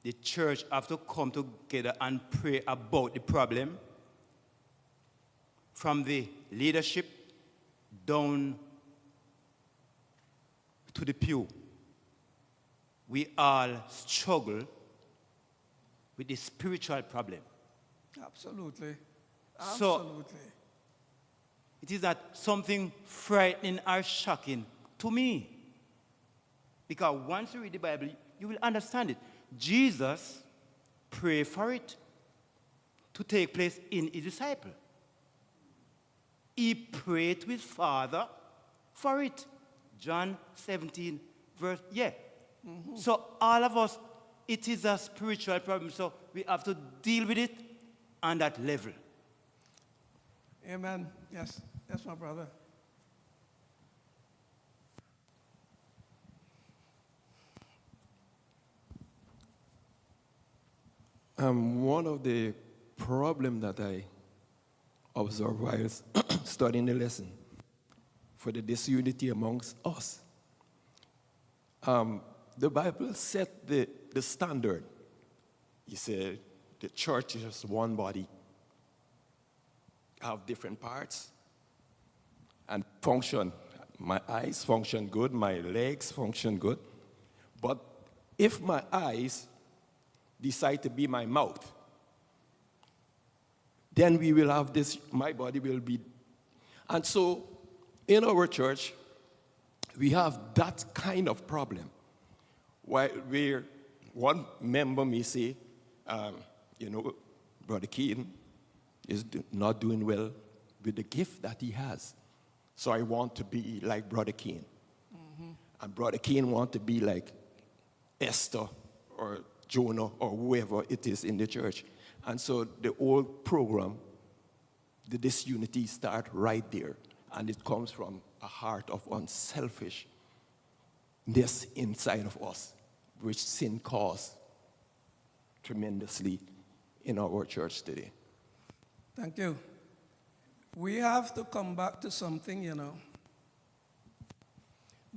the church have to come together and pray about the problem from the leadership down to the pew. We all struggle with the spiritual problem. Absolutely. So, Absolutely. it is not something frightening or shocking to me. Because once you read the Bible, you will understand it. Jesus prayed for it to take place in his disciple. He prayed to his Father for it. John 17, verse, yeah. So all of us, it is a spiritual problem. So we have to deal with it on that level. Amen. Yes. Yes, my brother. One of the problems that I observed while studying the lesson for the disunity amongst us, the Bible set the standard. He said the church is just one body, have different parts, and function. My eyes function good, my legs function good. But if my eyes decide to be my mouth, then we will have this, my body will be. And so in our church, we have that kind of problem. Where one member may say, Brother Keane is not doing well with the gift that he has. So I want to be like Brother Keane. Mm-hmm. And Brother Keane want to be like Esther or Jonah or whoever it is in the church. And so the whole program, the disunity start right there. And it comes from a heart of unselfishness inside of us, which sin caused tremendously in our church today. Thank you. We have to come back to something,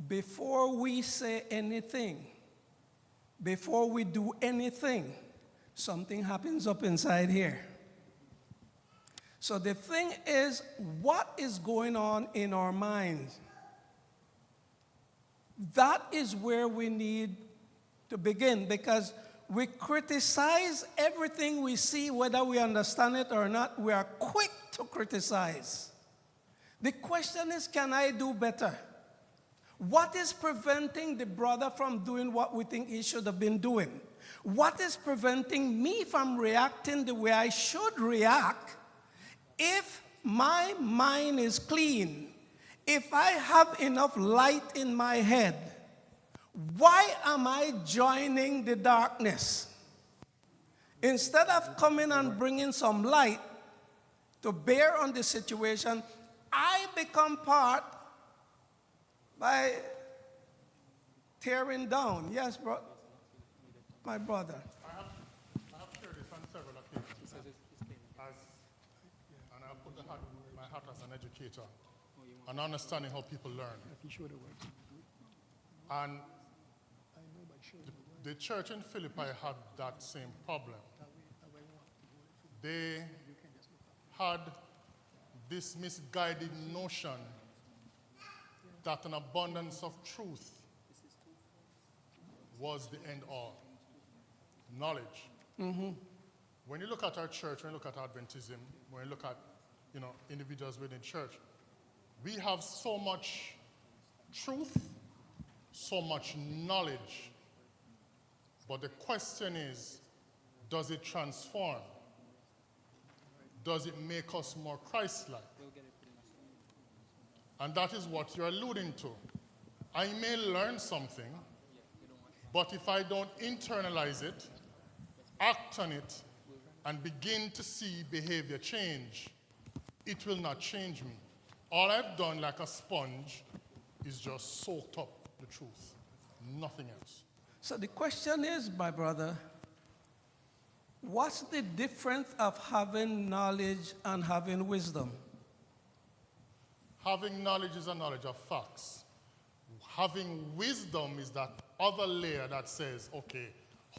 Before we say anything, before we do anything, something happens up inside here. So the thing is, what is going on in our minds? That is where we need to begin, because we criticize everything we see, whether we understand it or not. We are quick to criticize. The question is, can I do better? What is preventing the brother from doing what we think he should have been doing? What is preventing me from reacting the way I should react if my mind is clean? If I have enough light in my head, why am I joining the darkness? Instead of coming and bringing some light to bear on the situation, I become part by tearing down. Yes, bro, my brother. I have shared this on several occasions. And I put my hat as an educator and understanding how people learn. And the church in Philippi had that same problem. They had this misguided notion that an abundance of truth was the end all. Knowledge. Mm-hmm. When you look at our church, when you look at Adventism, when you look at individuals within church, we have so much truth, so much knowledge. But the question is, does it transform? Does it make us more Christ-like? And that is what you're alluding to. I may learn something, but if I don't internalize it, act on it, and begin to see behavior change, it will not change me. All I've done, like a sponge, is just soaked up the truth, nothing else. So the question is, my brother, what's the difference of having knowledge and having wisdom? Having knowledge is a knowledge of facts. Having wisdom is that other layer that says, okay,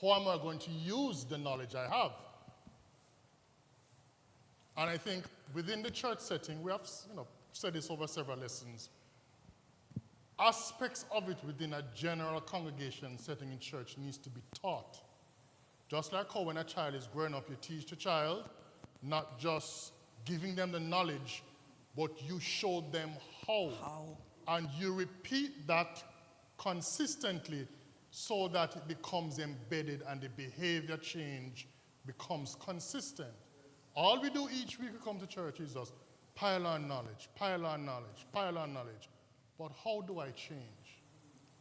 How am I going to use the knowledge I have? And I think within the church setting, we have said this over several lessons. Aspects of it within a general congregation setting in church needs to be taught. Just like how when a child is growing up, you teach the child, not just giving them the knowledge, but you show them how. And you repeat that consistently so that it becomes embedded and the behavior change becomes consistent. All we do each week we come to church is just pile on knowledge, pile on knowledge, pile on knowledge. But how do I change?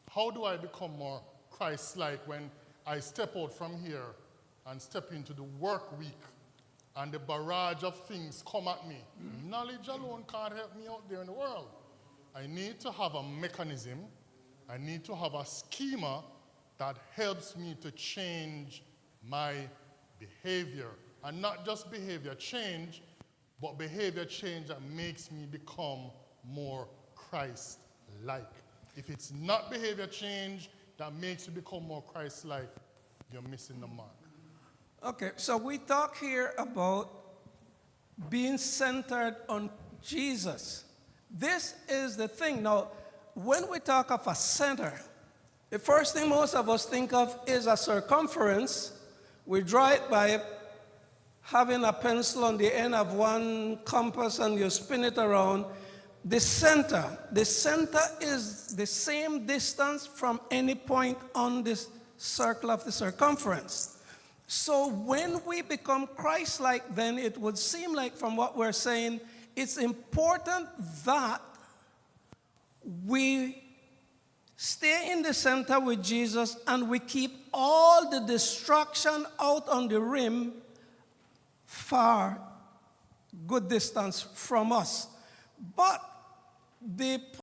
How do I become more Christ-like when I step out from here and step into the work week and the barrage of things come at me? Knowledge alone can't help me out there in the world. I need to have a mechanism, I need to have a schema that helps me to change my behavior. And not just behavior change, but behavior change that makes me become more Christ-like. If it's not behavior change that makes you become more Christ-like, you're missing the mark. Okay, so we talk here about being centered on Jesus. This is the thing. Now, when we talk of a center, the first thing most of us think of is a circumference. We draw it by having a pencil on the end of one compass and you spin it around. The center is the same distance from any point on this circle of the circumference. So when we become Christ-like, then it would seem like from what we're saying, it's important that we stay in the center with Jesus and we keep all the distraction out on the rim far, good distance from us. But the